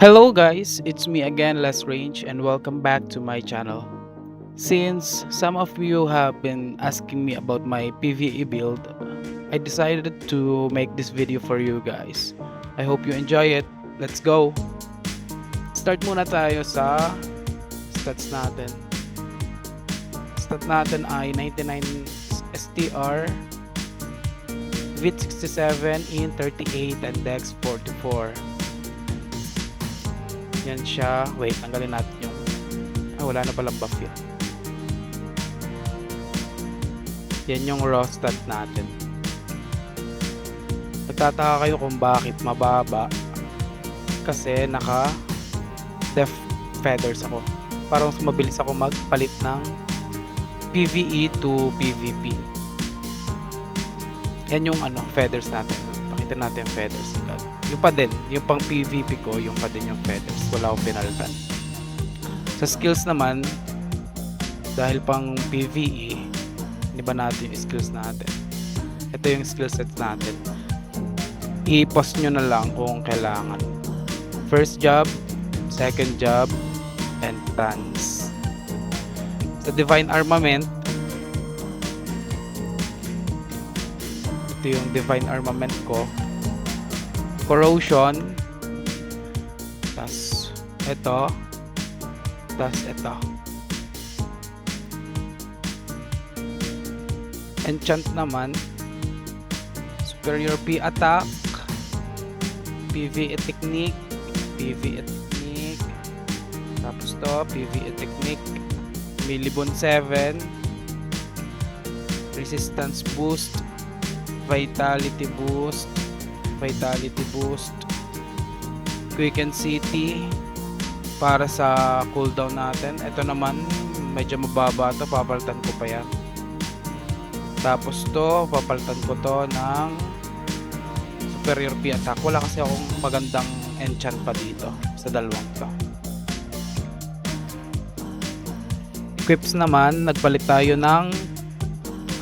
Hello guys, it's me again, Les Range, and welcome back to my channel. Since some of you have been asking me about my PvE build, I decided to make this video for you guys. I hope you enjoy it. Let's go! Start muna tayo sa stats natin. Stat natin ay 99 STR, Vit 67, In 38, and Dex 44. Yan siya. Wait, tanggalin natin yung wala na palang buff yun. Yan yung raw stat natin. Nagtataka kayo kung bakit mababa, kasi naka def feathers ako. Parang mas mabilis ako magpalit ng PvE to PvP. Yan yung feathers natin. Pakita natin yung feathers. Yung pa din, yung pang PvP ko, yung pa din yung feathers. Wala akong pinalitan. Sa skills naman, dahil pang PvE, iba natin yung skills natin. Ito yung skill sets natin. I-post nyo na lang kung kailangan. First job, second job, and tons. Sa Divine Armament, ito yung Divine Armament ko. Corrosion, tas ito, tas ito. Enchant naman, Superior P attack, PvE technique, PvE technique, tapos to PvE technique, Milibon 7, Resistance boost, Vitality boost, Quicken City para sa cooldown natin. Ito naman medyo mababa to, papalitan ko pa yan. Tapos to, papalitan ko to ng Superior P attack. Wala kasi akong magandang enchant pa dito sa dalawang to. Equips naman, nagpalit tayo ng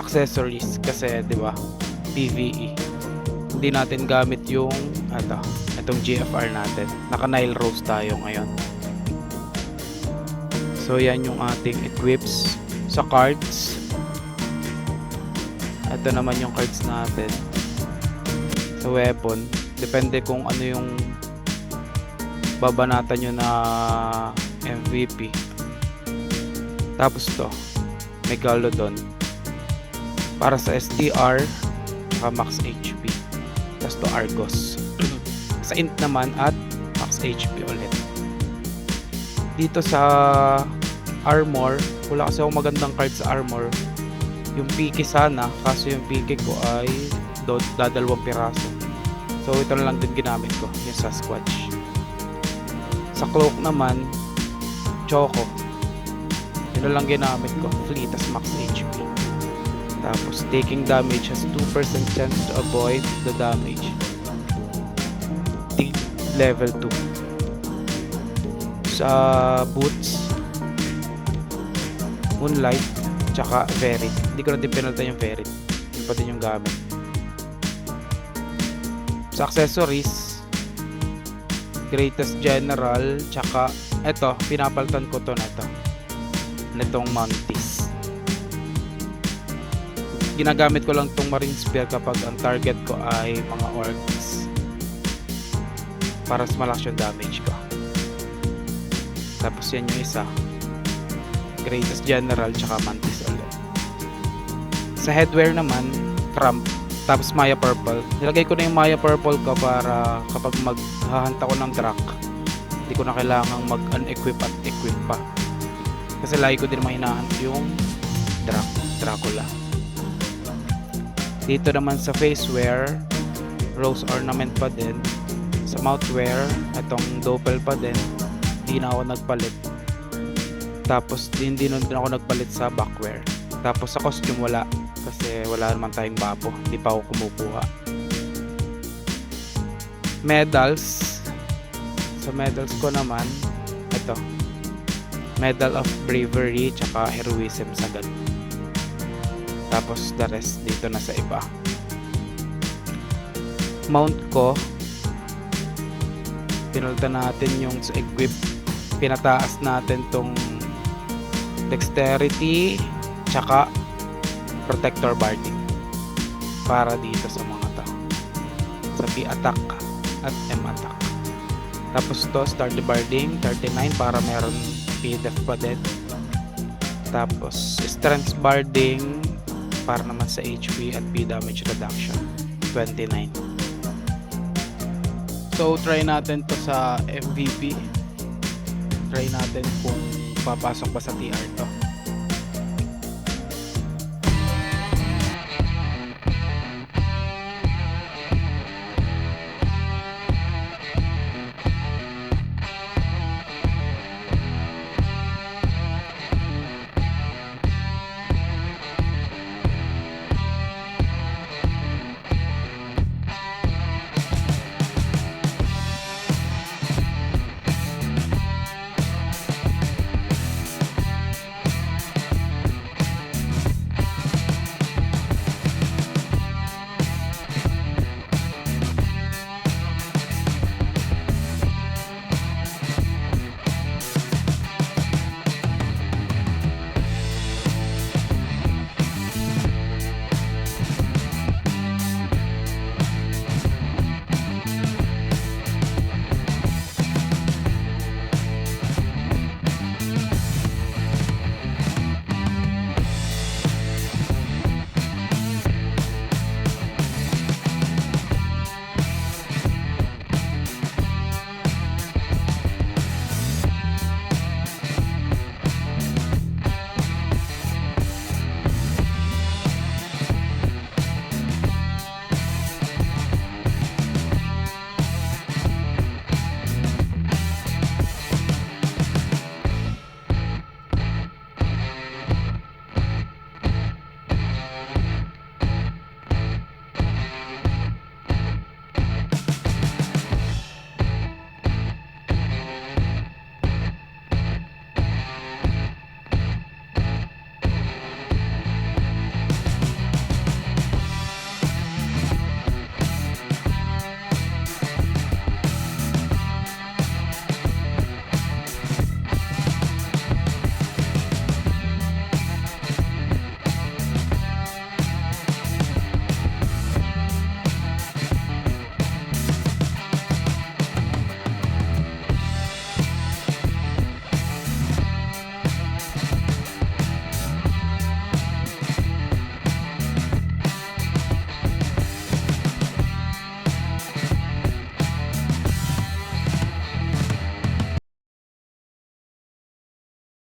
accessories kasi 'di ba? PvE. Hindi natin gamit yung itong GFR natin. Naka Nile Rose tayo ngayon. So yan yung ating equips. Sa cards, ito naman yung cards natin. Sa weapon, depende kung ano yung babanatan nyo na MVP. Tapos to, Megalodon para sa STR at max HP. Tapos to Argos sa int naman at max HP ulit. Dito sa armor, wala kasi akong magandang card sa armor. Yung piki sana, kaso yung piki ko ay dadalawang piraso. So ito na lang din ginamit ko, yung Sasquatch. Sa cloak naman, Choco, yun na lang ginamit ko, Fleetas max HP. Tapos taking damage has 2% chance to avoid the damage. Level 2. Sa boots, Moonlight tsaka Verit. Hindi ko na din pinalitan yung Verit. Yun pa din yung gamit. Sa accessories, Greatest General tsaka eto, pinapalitan ko to nitong Mantis. Ginagamit ko lang tong Marine Spear kapag ang target ko ay mga orcs para mas malakas yung damage ko. Tapos yan yung isa, Greatest General tsaka Mantis ulit. Sa headwear naman, Cramp tapos Maya Purple. Nilagay ko na yung Maya Purple ko para kapag maghahanta ko ng Drac, hindi ko na kailangang mag-unequip at equip pa, kasi lagi ko din mahinahan yung Dracula. Dito naman sa facewear, rose ornament pa din. Sa mouthwear, itong doppel pa din. Hindi na ako nagpalit. Tapos hindi din ako nagpalit sa backwear. Tapos sa costume wala, kasi wala naman tayong bapo, hindi pa ako kumukuha. Medals, sa medals ko naman, ito, Medal of Bravery tsaka Heroism sagad. Tapos the rest dito na sa iba. Mount ko, Pinalitan natin yung sa equip, pinataas natin tong dexterity tsaka protector barding para dito sa mga to, sa P attack at M attack. Tapos to start the barding 39 para meron P def pa din. Tapos strength barding para naman sa HP at P damage reduction 29. So try natin to sa MVP. Try natin kung papasok ba sa TR to.